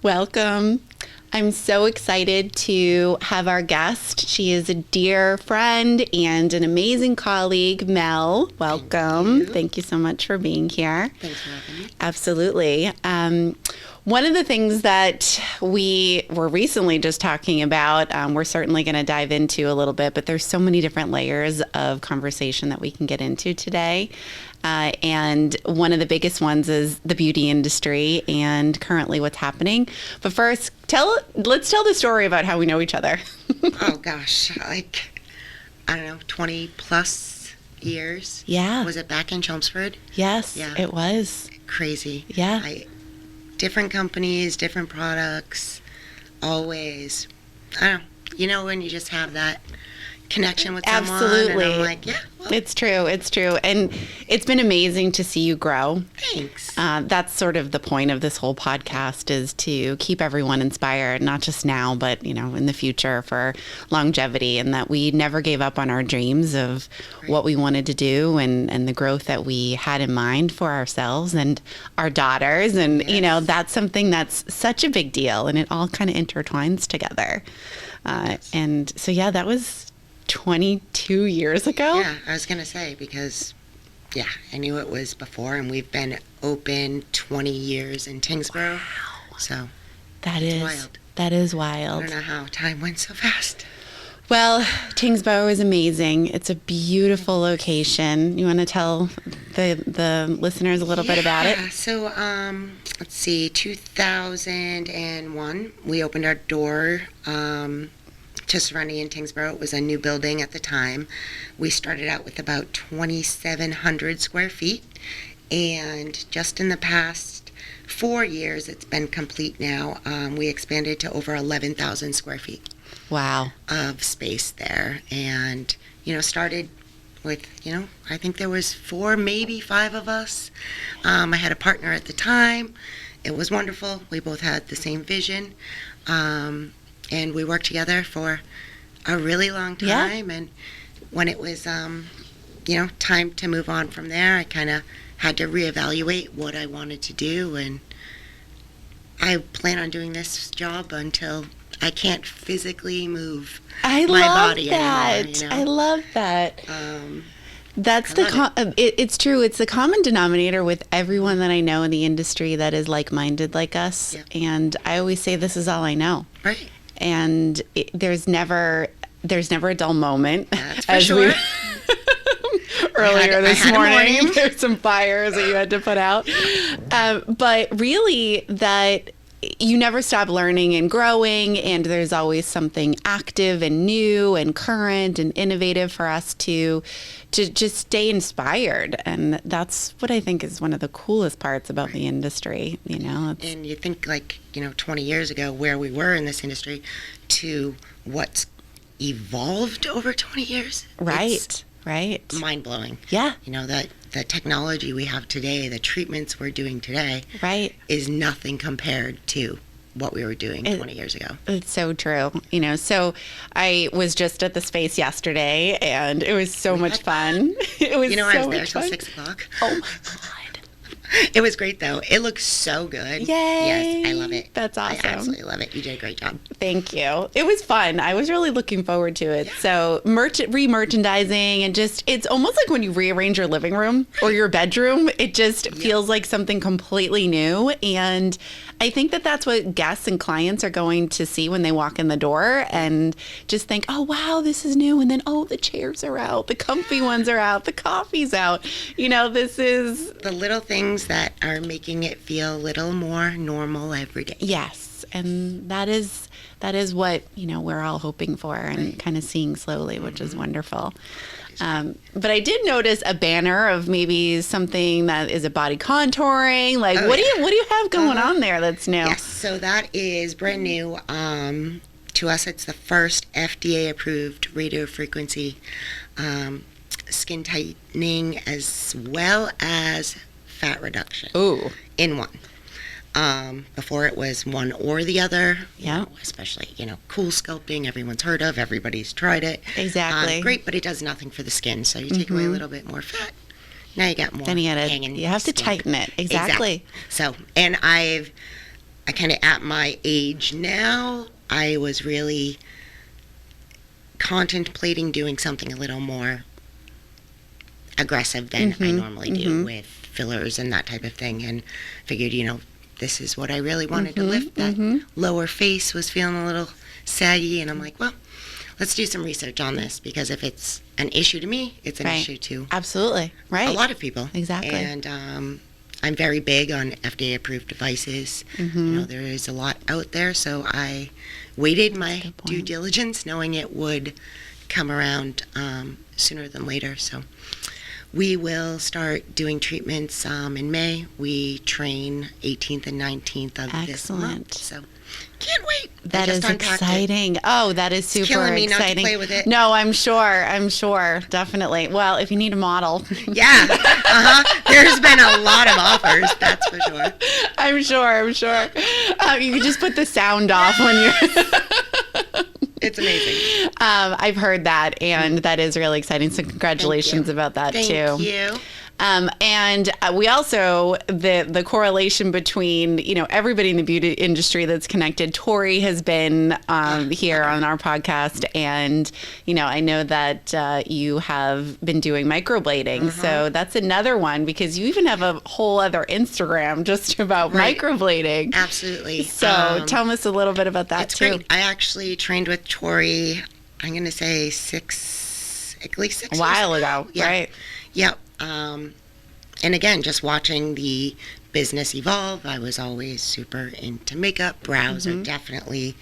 Welcome. I'm so excited to have our guest. She is a dear friend and an amazing colleague, Mel. Welcome. Thank you so much for being here. Thanks for having me. Absolutely. One of the things that we were recently just talking about, we're certainly going to dive into a little bit, but there's so many different layers of conversation that we can get into today. And one of the biggest ones is the beauty industry and currently what's happening. But first, let's tell the story about how we know each other. Oh gosh, I don't know, 20 plus years. Yeah. Was it back in Chelmsford? Yes, Yeah. it was. Crazy. Yeah. Different companies, different products, always. I don't know, when you just have that connection with someone. Absolutely. And I'm like, yeah. Well, It's true. And it's been amazing to see you grow. thanks. That's sort of the point of this whole podcast, is to keep everyone inspired, not just now, but, in the future for longevity, and that we never gave up on our dreams of what we wanted to do and the growth that we had in mind for ourselves and our daughters. And, Yes. that's something that's such a big deal, and it all kind of intertwines together. And so, that was 22 years ago. Yeah, I was going to say, because, I knew it was before, and we've been open 20 years in Tingsboro. Wow. So That I is wild. don't know how time went so fast. Well, Tingsboro is amazing. It's a beautiful location. You want to tell the listeners a little bit about it? So, let's see, 2001, we opened our door to Serenity in Tingsboro. It was a new building at the time. We started out with about 2,700 square feet, and just in the past 4 years, it's been complete now. We expanded to over 11,000 square feet. Wow. Of space there, and started with I think there was 4, maybe 5 of us. I had a partner at the time. It was wonderful. We both had the same vision, and we worked together for a really long time. And when it was time to move on from there, I kind of had to reevaluate what I wanted to do, and I plan on doing this job until I can't physically move my body anymore. I love that. That's it's true. It's the common denominator with everyone that I know in the industry that is like-minded like us. Yeah. And I always say, this is all I know. Right. And there's never a dull moment. That's for sure. Earlier this morning, morning. there's some fires that you had to put out. But really, that you never stop learning and growing, and there's always something active and new and current and innovative for us to just stay inspired. And that's what I think is one of the coolest parts about the industry. And you think 20 years ago, where we were in this industry to what's evolved over 20 years. Right. Mind-blowing. Yeah. That the technology we have today, the treatments we're doing today, Right. is nothing compared to what we were doing 20 years ago. It's so true. So I was just at the space yesterday, and it was so much fun. It was I so was there much till fun. 6 o'clock. Oh my God. It was great, though. It looks so good. Yay. Yes, I love it. That's awesome. I absolutely love it. You did a great job. Thank you. It was fun. I was really looking forward to it. Yeah. So re-merchandising, and it's almost like when you rearrange your living room or your bedroom, it just feels like something completely new. And I think that that's what guests and clients are going to see when they walk in the door, and just think, oh, wow, this is new. And then, oh, the chairs are out. The comfy ones are out. The coffee's out. This is The little things that are making it feel a little more normal every day. Yes, and that is what we're all hoping for and kind of seeing slowly, which is wonderful. But I did notice a banner of maybe something that is a body contouring. What do you have going on there that's new? Yes, so that is brand new. To us, it's the first FDA-approved radio frequency skin tightening as well as fat reduction. Ooh. In one. Before it was one or the other. Yeah. Especially, cool sculpting, everyone's heard of, everybody's tried it. Exactly. Great, but it does nothing for the skin. So you take away a little bit more fat. Now you got more Then you hanging have to skin. tighten it. Exactly. So, and I've I kind of, at my age now, I was really contemplating doing something a little more aggressive than I normally do with fillers and that type of thing, and figured, this is what I really wanted to lift. That lower face was feeling a little saggy, and I'm like, well, let's do some research on this, because if it's an issue to me, it's an issue to absolutely right a lot of people. Exactly. And I'm very big on FDA approved devices. There is a lot out there, so I waited my due diligence, knowing it would come around sooner than later. So we will start doing treatments in May. We train 18th and 19th of this month. So can't wait. That is exciting. Oh, that is super killing me exciting. Not to play with it. No, I'm sure. Definitely. Well, if you need a model. Yeah. There's been a lot of offers, that's for sure. I'm sure. You can just put the sound off when you're... It's amazing. I've heard that, and that is really exciting. So congratulations about that, too. Thank you. And we also, the correlation between, everybody in the beauty industry that's connected. Tori has been here on our podcast, and, I know that you have been doing microblading. So that's another one, because you even have a whole other Instagram just about microblading. Absolutely. So tell us a little bit about that, too. Great. I actually trained with Tori, I'm going to say at least 6 years. A while ago, right? Yep. And again, just watching the business evolve, I was always super into makeup. Brows are definitely,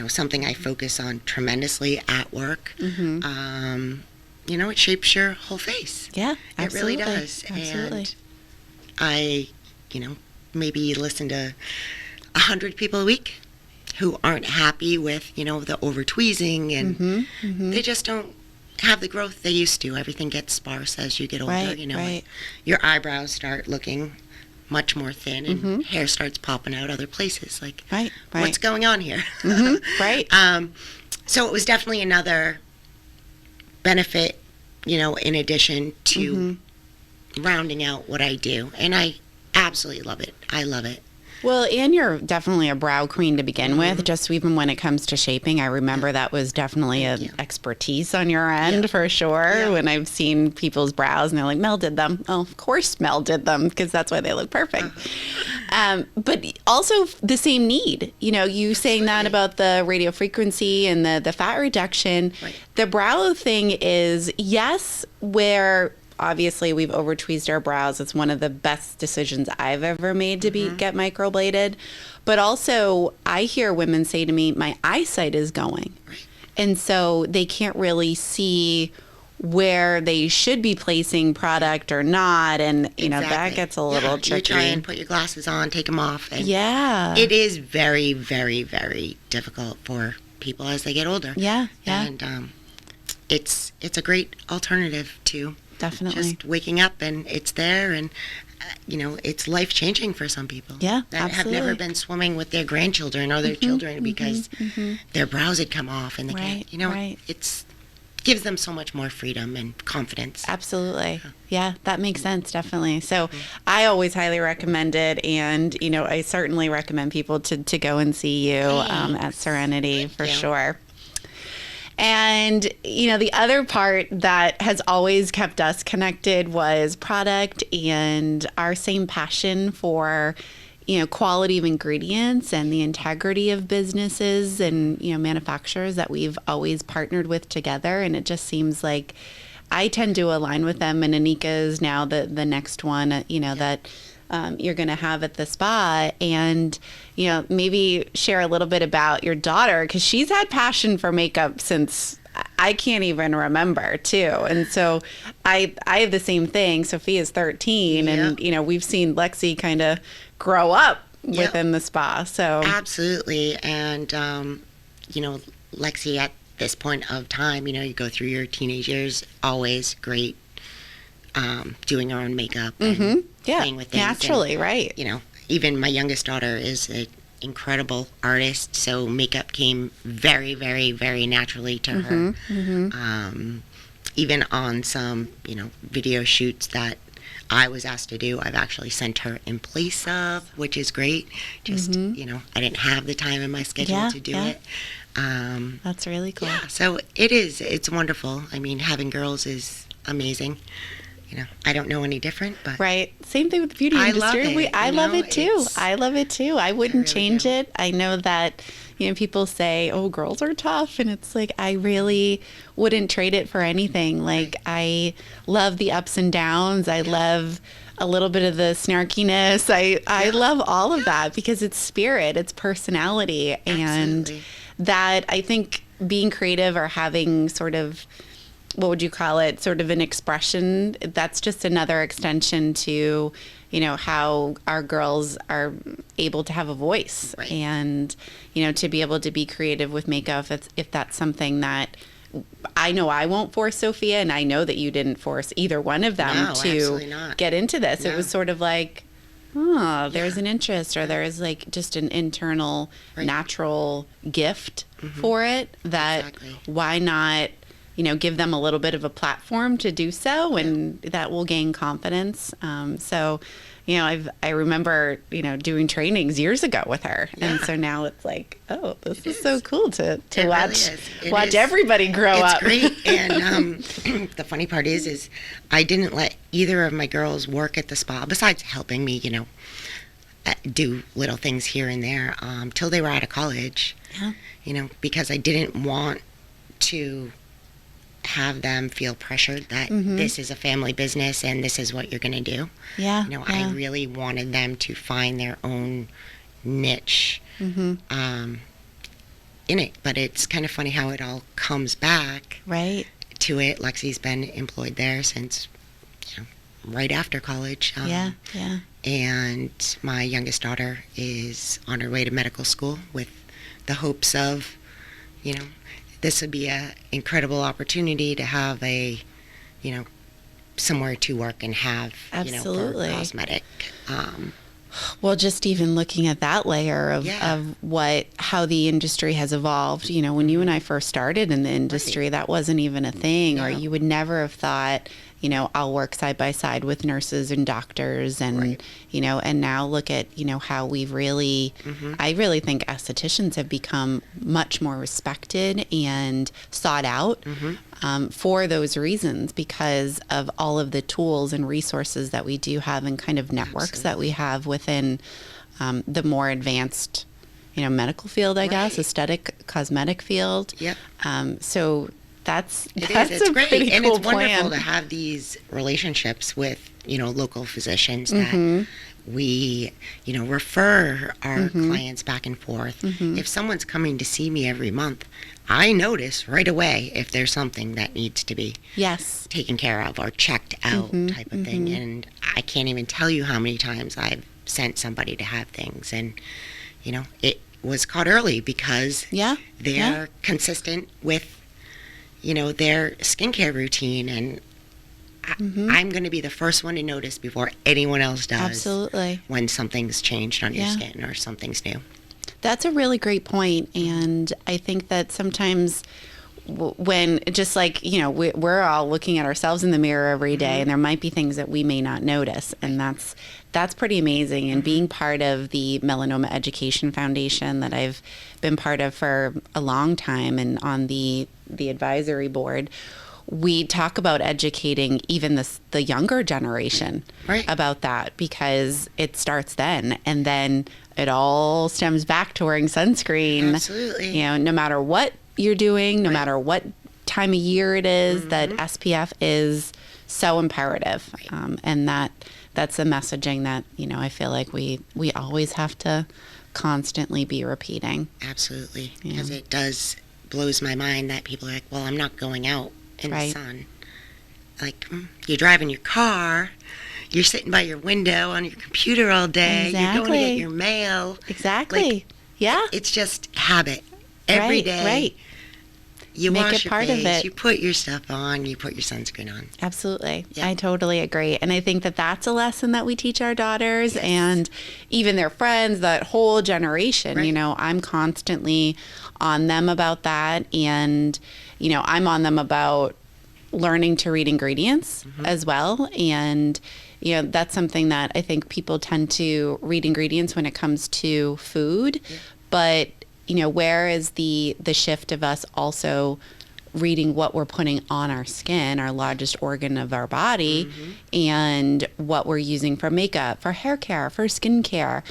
something I focus on tremendously at work. It shapes your whole face. Yeah, absolutely. It really does. Absolutely. And I, maybe listen to 100 people a week who aren't happy with, the over tweezing, and they just don't have the growth they used to. Everything gets sparse as you get older. Your eyebrows start looking much more thin, and hair starts popping out other places. Like, what's going on here? Right. So it was definitely another benefit, in addition to rounding out what I do, and I absolutely love it. I love it. Well, and you're definitely a brow queen to begin with, just even when it comes to shaping. I remember that was definitely an expertise on your end, for sure, when I've seen people's brows and they're like, Mel did them. Oh, of course Mel did them, because that's why they look perfect. But also the same need. You saying that about the radio frequency and the fat reduction. The brow thing is, yes, where... Obviously, we've over-tweezed our brows. It's one of the best decisions I've ever made to get microbladed. But also, I hear women say to me, my eyesight is going. And so they can't really see where they should be placing product or not. And, that gets a little tricky. You try and put your glasses on, take them off. And it is very, very, very difficult for people as they get older. Yeah. And it's a great alternative to... Definitely. Just waking up and it's there, and it's life-changing for some people. Yeah, that absolutely. have never been swimming with their grandchildren or their children because their brows had come off, and they can't. It's gives them so much more freedom and confidence. Absolutely. Yeah, that makes sense, definitely. So I always highly recommend it, and I certainly recommend people to go and see you at Serenity for sure. And, the other part that has always kept us connected was product and our same passion for, quality of ingredients and the integrity of businesses and, manufacturers that we've always partnered with together. And it just seems like I tend to align with them, and Anika is now the next one, that you're going to have at the spa. And, maybe share a little bit about your daughter, because she's had passion for makeup since I can't even remember, too. And so I have the same thing. Sophia's 13, and, we've seen Lexi kind of grow up within the spa. So absolutely. And, Lexi, at this point of time, you go through your teenage years, always great. Doing her own makeup and playing with things. Naturally, and, right. Even my youngest daughter is an incredible artist, so makeup came very, very, very naturally to her. Even on some, video shoots that I was asked to do, I've actually sent her in place of, which is great. Just, I didn't have the time in my schedule to do it. That's really cool. Yeah, so it's wonderful. I mean, having girls is amazing. I don't know any different, but right. Same thing with the beauty I industry. love it, I love it too. I love it too. I wouldn't change it. I know that, people say, "Oh, girls are tough," and it's like I really wouldn't trade it for anything. Like I love the ups and downs. I love a little bit of the snarkiness. I love all of that because it's spirit, it's personality, and that I think being creative or having sort of, what would you call it, sort of an expression, that's just another extension to, how our girls are able to have a voice and, to be able to be creative with makeup if that's something that I know I won't force Sophia, and I know that you didn't force either one of them to get into this. No. It was sort of like, there's an interest, or there's like just an internal natural gift for it that why not, give them a little bit of a platform to do so, and that will gain confidence. So, I remember, doing trainings years ago with her. Yeah. And so now it's like, oh, this is so cool to watch everybody grow up. It's great. And the funny part is I didn't let either of my girls work at the spa, besides helping me, do little things here and there, till they were out of college. Yeah. Because I didn't want to have them feel pressured that this is a family business and this is what you're going to do. Yeah. I really wanted them to find their own niche in it. But it's kind of funny how it all comes back to it. Lexi's been employed there since right after college. And my youngest daughter is on her way to medical school with the hopes of, this would be an incredible opportunity to have somewhere to work and have, for cosmetic. Well, just even looking at that layer of how the industry has evolved, when you and I first started in the industry, that wasn't even a thing, or you would never have thought, I'll work side by side with nurses and doctors and, and now look at, how we've really, I really think estheticians have become much more respected and sought out for those reasons, because of all of the tools and resources that we do have and kind of networks that we have within the more advanced, medical field, I guess, aesthetic, cosmetic field. Yep. So it's great, pretty and cool it's wonderful plan. to have these relationships with local physicians that we refer our clients back and forth. If someone's coming to see me every month, I notice right away if there's something that needs to be taken care of or checked out, type of thing. And I can't even tell you how many times I've sent somebody to have things, and it was caught early because they're consistent with their skincare routine, and I'm going to be the first one to notice before anyone else does. Absolutely. When something's changed on your skin or something's new. That's a really great point, and I think that sometimes when, just like, we're all looking at ourselves in the mirror every day, and there might be things that we may not notice, and that's pretty amazing. And being part of the Melanoma Education Foundation that I've been part of for a long time, and on the advisory board, we talk about educating even the younger generation about that, because it starts then, and then it all stems back to wearing sunscreen. Absolutely. No matter what you're doing, no matter what time of year it is, that SPF is so imperative. And that's the messaging that, I feel like we always have to constantly be repeating. Absolutely. Because it blows my mind that people are like, well, I'm not going out in the sun. Like, you're driving your car, you're sitting by your window on your computer all day, you're going to get your mail. Exactly. It's just habit. Every day. You make wash it part your face, of it. You put your stuff on, you put your sunscreen on. Absolutely. I totally agree. And I think that that's a lesson that we teach our daughters and even their friends, that whole generation. I'm constantly on them about that. And, I'm on them about learning to read ingredients as well. And, that's something that I think people tend to read ingredients when it comes to food. Yeah. But, where is the shift of us also reading what we're putting on our skin, our largest organ of our body, and what we're using for makeup, for hair care, for skin care,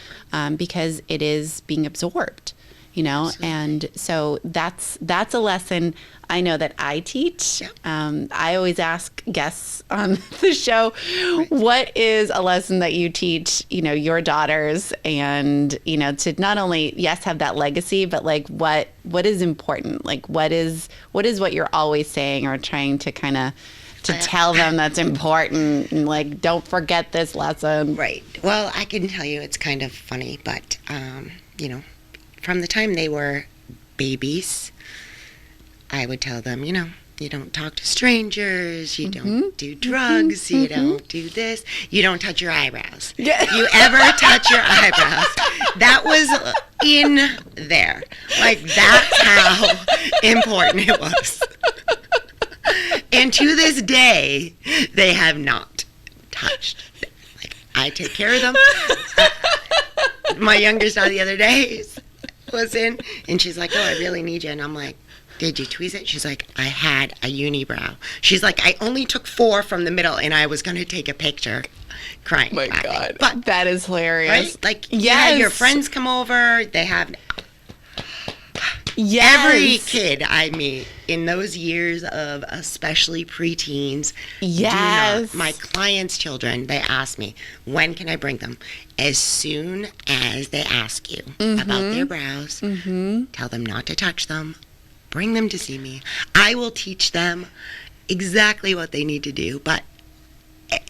because it is being absorbed, Absolutely. And so that's a lesson I know that I teach. Yep. I always ask guests on the show, what is a lesson that you teach, your daughters, and, to not only, yes, have that legacy, but like what is important? Like what is what you're always saying or trying to kind of tell them that's important, and like, don't forget this lesson. Right. Well, I can tell you it's kind of funny, but, from the time they were babies, I would tell them, you don't talk to strangers, you don't do drugs, you don't do this, you don't touch your eyebrows. Yeah. You ever touch your eyebrows? That was in there. Like, that's how important it was. And to this day, they have not touched them. Like, I take care of them. My youngest daughter the other day was in, and she's like, oh, I really need you. And I'm like, did you tweeze it? She's like, I had a unibrow. She's like, I only took 4 from the middle, and I was going to take a picture. Crying. Oh my God. But that is hilarious. Right? Like, yeah, your friends come over, they have... Yes. Every kid I meet in those years of especially preteens, yes. My clients' children, they ask me, when can I bring them? As soon as they ask you about their brows, tell them not to touch them, bring them to see me. I will teach them exactly what they need to do, but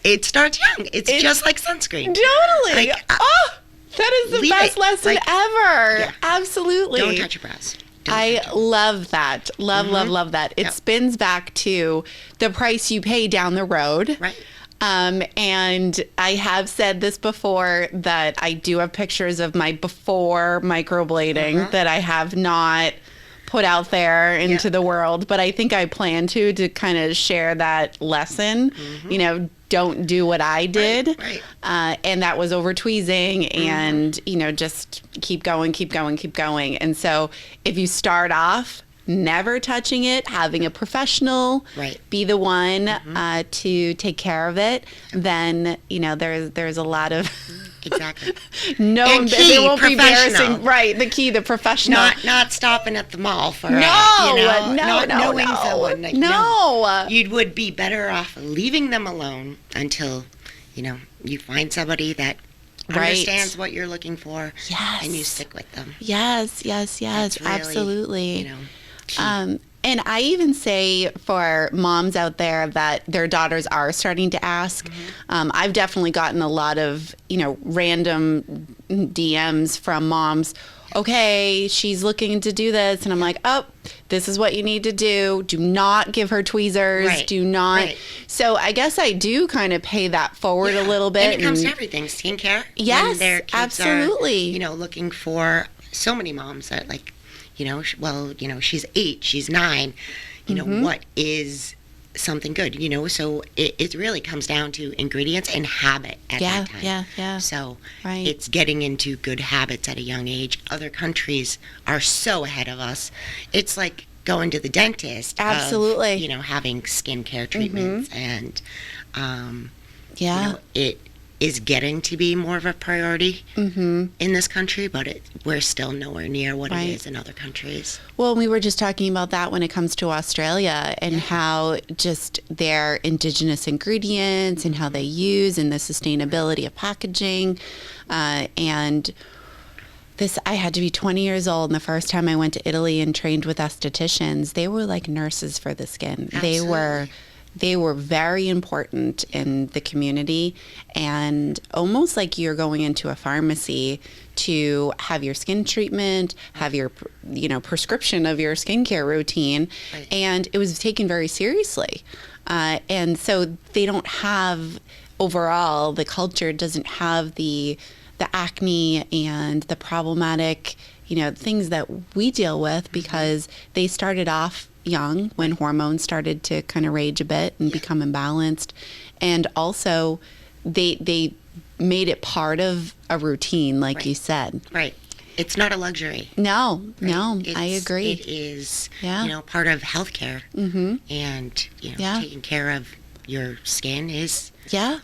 it starts young. It's just like sunscreen. Totally. Like, that is the best lesson ever. Yeah. Absolutely. Don't touch your brows. I love that. Love that. It spins back to the price you pay down the road. Right. And I have said this before, that I do have pictures of my before microblading that I have not put out there into the world, but I think I plan to kind of share that lesson. Don't do what I did. Right. And that was over tweezing and, just keep going. And so if you start off never touching it, having a professional be the one to take care of it, then, there's a lot of... Exactly. No, it won't be embarrassing. Right, the professional. Not stopping at the mall for not knowing someone. Like, no. You would be better off leaving them alone until, you find somebody that understands what you're looking for, and you stick with them. Yes, really, absolutely. Key. And I even say for moms out there that their daughters are starting to ask. I've definitely gotten a lot of, random DMs from moms. Okay, she's looking to do this. And I'm like, oh, this is what you need to do. Do not give her tweezers. Right. Do not. Right. So I guess I do kind of pay that forward a little bit. And it comes to everything. Skincare. Yes, their kids absolutely. Are, looking for so many moms that like, she's 8, she's 9, what is something good, so it really comes down to ingredients and habit at that time. Yeah. So it's getting into good habits at a young age. Other countries are so ahead of us. It's like going to the dentist. Absolutely. Of, having skincare treatments and, it is getting to be more of a priority in this country, but we're still nowhere near what it is in other countries. Well, we were just talking about that when it comes to Australia and how just their indigenous ingredients and how they use and the sustainability of packaging. And this, I had to be 20 years old, and the first time I went to Italy and trained with estheticians, they were like nurses for the skin. Absolutely. They were very important in the community, and almost like you're going into a pharmacy to have your skin treatment, have your, prescription of your skincare routine. Right. And it was taken very seriously. And so they don't have, overall, the culture doesn't have the acne and the problematic, things that we deal with, because they started off young when hormones started to kind of rage a bit and become imbalanced. And also they made it part of a routine, like you said. Right. It's not a luxury. No, Right? no, I agree. It is, Yeah. part of healthcare. Mm-hmm. And, Yeah. taking care of your skin is Yeah.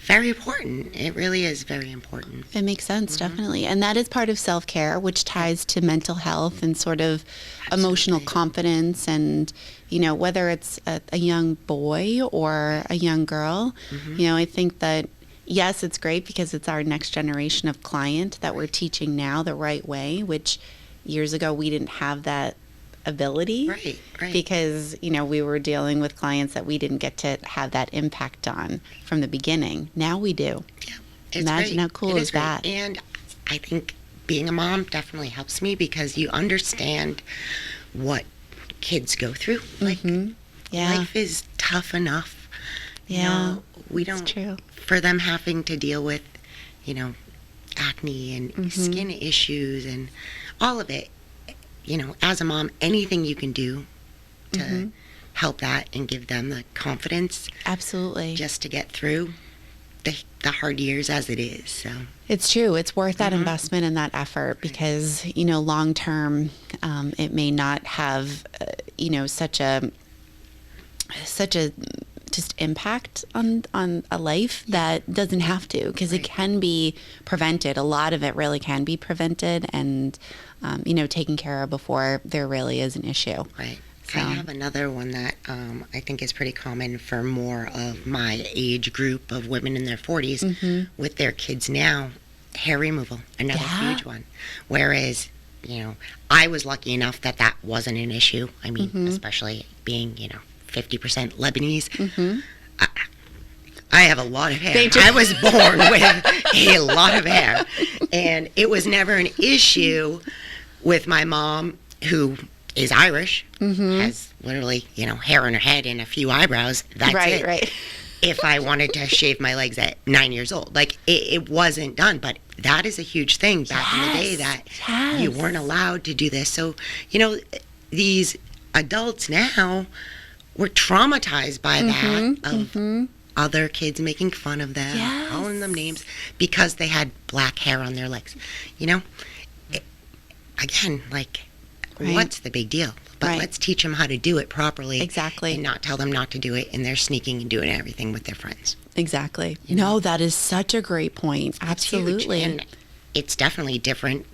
very important. It really is very important. It makes sense, definitely. And that is part of self-care, which ties to mental health and sort of emotional confidence. And, whether it's a young boy or a young girl, I think that, yes, it's great because it's our next generation of client that we're teaching now the right way, which years ago we didn't have that ability. Right. Because, we were dealing with clients that we didn't get to have that impact on from the beginning. Now we do. Yeah. Imagine how cool is that? And I think being a mom definitely helps me because you understand what kids go through. Like, Yeah. life is tough enough. Yeah. We don't, It's true. for them having to deal with, acne and skin issues and all of it, as a mom, anything you can do to help that and give them the confidence Absolutely. just to get through the hard years as it is. So It's true. It's worth that investment and that effort because, long term, it may not have, such a just impact on a life that doesn't have to, because it can be prevented. A lot of it really can be prevented and, taken care of before there really is an issue. Right. So. I have another one that I think is pretty common for more of my age group of women in their 40s with their kids now. Hair removal, another huge one. Whereas, I was lucky enough that wasn't an issue. I mean, especially being, 50% Lebanese. I have a lot of hair. I was born with a lot of hair. And it was never an issue with my mom, who is Irish, has literally, hair on her head and a few eyebrows. That's it. Right. If I wanted to shave my legs at 9 years old. Like, it wasn't done. But that is a huge thing back in the day that you weren't allowed to do this. So, these adults now were traumatized by that of other kids making fun of them, calling them names because they had black hair on their legs. Again, like, what's the big deal? But let's teach them how to do it properly. Exactly. And not tell them not to do it, and they're sneaking and doing everything with their friends. Exactly. No, that is such a great point. Absolutely. It's huge. And it's definitely different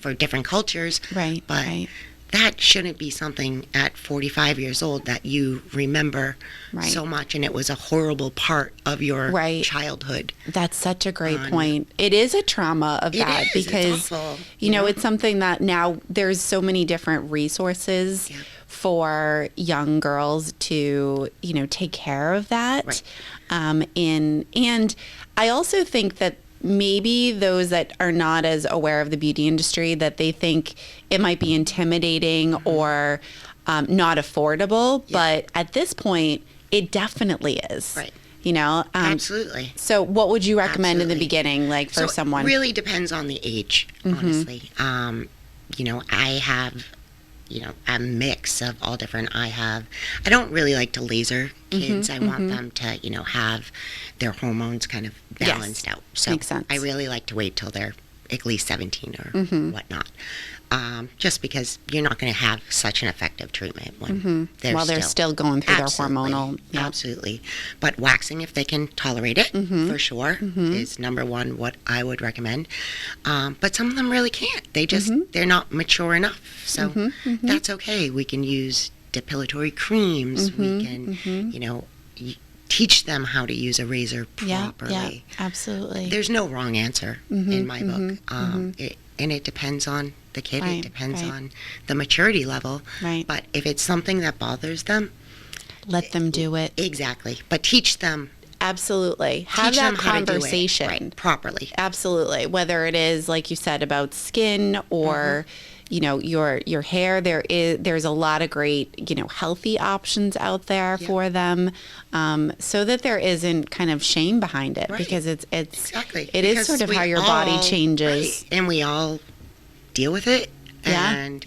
for different cultures. Right. But that shouldn't be something at 45 years old that you remember so much, and it was a horrible part of your childhood. That's such a great point. It is a trauma of that because, it's awful, it's something that now there's so many different resources for young girls to, take care of that. And I also think that maybe those that are not as aware of the beauty industry, that they think it might be intimidating or not affordable. But at this point, it definitely is. Right. Absolutely. So what would you recommend in the beginning, like for someone? It really depends on the age, honestly. I have, a mix of all different. I don't really like to laser kids. I want them to, have their hormones kind of balanced out. So makes sense. I really like to wait till they're at least 17 or whatnot. Just because you're not going to have such an effective treatment when they're still going through their hormonal. Absolutely. But waxing, if they can tolerate it, for sure, is number one what I would recommend. But some of them really can't. They're not mature enough. So that's okay. We can use depilatory creams. We can, teach them how to use a razor properly. Yeah, absolutely. There's no wrong answer in my book. And it depends on the kid. It depends on the maturity level. Right. But if it's something that bothers them, let them do it. Exactly. But teach them. Absolutely. Have that conversation properly. Absolutely. Whether it is, like you said, about skin or your hair, there's a lot of great, healthy options out there for them, so that there isn't kind of shame behind it, because it is sort of how your body changes, and we all deal with it. And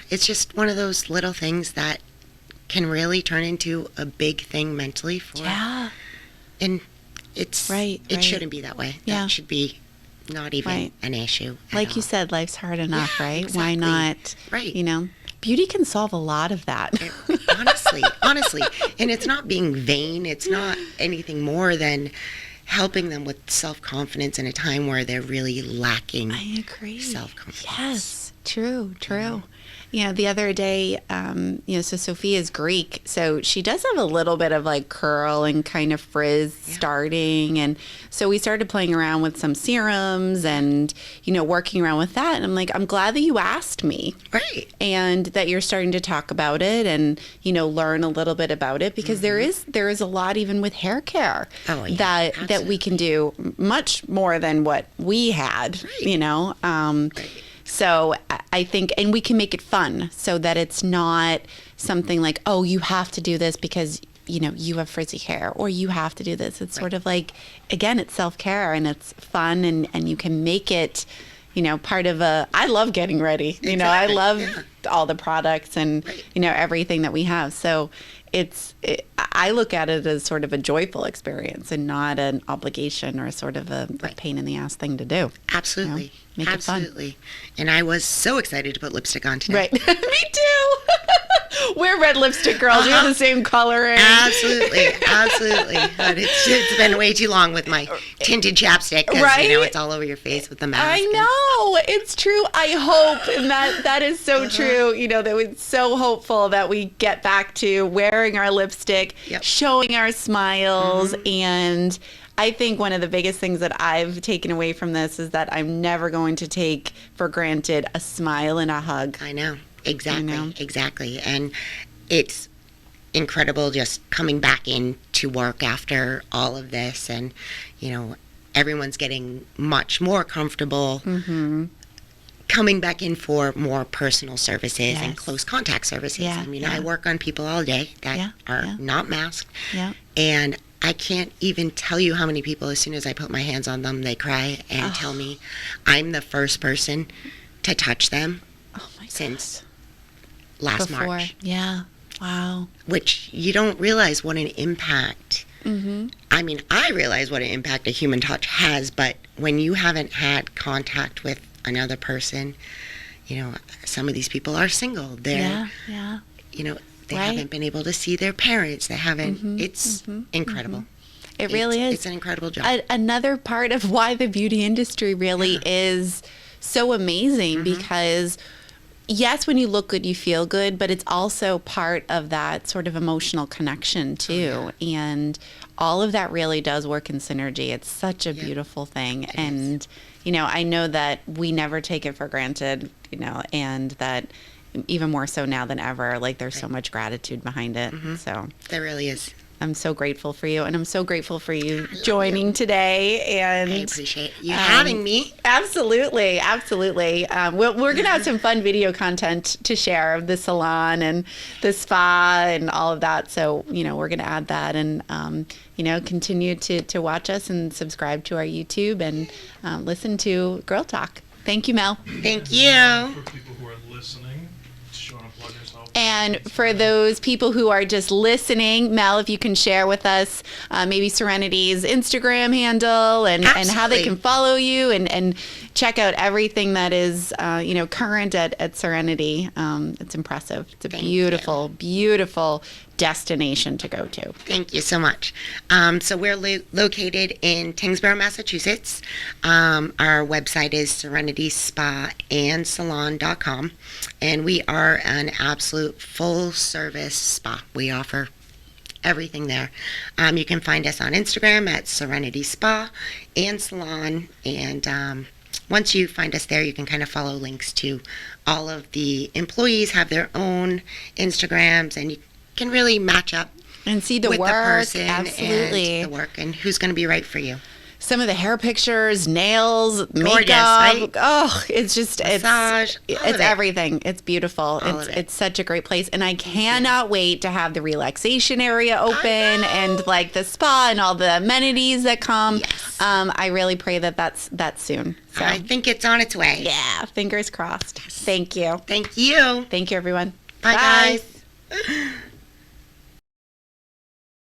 it's just one of those little things that can really turn into a big thing mentally for. And It shouldn't be that way. Yeah. That should be not even an issue at Like all. you said, life's hard enough, right? Exactly. Why not? Right. Beauty can solve a lot of that. Honestly. And it's not being vain. It's not anything more than helping them with self-confidence in a time where they're really lacking I agree. self-confidence. Yes, true. The other day, so Sophia's Greek, so she does have a little bit of like curl and kind of frizz starting. And so we started playing around with some serums and, working around with that. And I'm like, I'm glad that you asked me. Right. And that you're starting to talk about it and, learn a little bit about it because there is a lot even with hair care that we can do much more than what we had, Right. So I think, and we can make it fun so that it's not something like, oh, you have to do this because, you have frizzy hair or you have to do this. It's sort of like, again, it's self-care and it's fun and you can make it, part of I love getting ready. Exactly. I love all the products and, everything that we have. So I look at it as sort of a joyful experience and not an obligation or sort of a pain in the ass thing to do. Absolutely. Make it fun. And I was so excited to put lipstick on today. Right. Me too. We're red lipstick girls. We're the same coloring. Absolutely. But it's been way too long with my tinted chapstick because, it's all over your face with the mask. I know. It's true. I hope. And that is so true. That we're so hopeful that we get back to wearing our lipstick, showing our smiles. And I think one of the biggest things that I've taken away from this is that I'm never going to take for granted a smile and a hug. I know. Exactly. And it's incredible just coming back into work after all of this. And, everyone's getting much more comfortable coming back in for more personal services and close contact services. I work on people all day that are not masked. Yeah. And I can't even tell you how many people, as soon as I put my hands on them, they cry and tell me I'm the first person to touch them since last March. Yeah. Wow. Which you don't realize what an impact. I mean, I realize what an impact a human touch has, but when you haven't had contact with another person, some of these people are single. They're, they haven't been able to see their parents. They haven't. It's incredible. It really is. It's an incredible job. Another part of why the beauty industry really is so amazing because, yes, when you look good, you feel good, but it's also part of that sort of emotional connection too. And all of that really does work in synergy. It's such a beautiful thing. And, I know that we never take it for granted, and that even more so now than ever, like there's so much gratitude behind it. So there really is. I'm so grateful for you, and I'm so grateful for you joining today. And I appreciate you having me. Absolutely. We're going to have some fun video content to share of the salon and the spa and all of that. So, we're going to add that and, continue to watch us and subscribe to our YouTube and listen to Girl Talk. Thank you, Mel. Thank you. For people who are listening, just you want to plug yourself. And for those people who are just listening, Mel, if you can share with us maybe Serenity's Instagram handle and how they can follow you and check out everything that is, current at Serenity. It's impressive. It's a beautiful destination to go to. Thank you so much. So we're located in Tingsboro, Massachusetts. Our website is serenityspaandsalon.com, and we are an absolute full-service spa. We offer everything there. You can find us on Instagram at Serenity Spa and Salon, and once you find us there, you can kind of follow links to all of the employees have their own Instagrams, and you can really match up and see the with work. the person Absolutely. and the work and who's going to be right for you. Some of the hair pictures, nails, Gorgeous, makeup. right? Oh, it's just Massage, it's everything. It's beautiful. It's It's such a great place, and I cannot wait to have the relaxation area open and like the spa and all the amenities that come. Yes. I really pray that that's soon. So I think it's on its way. yeah, fingers crossed. Thank you. Thank you. Thank you, everyone. Bye. Guys.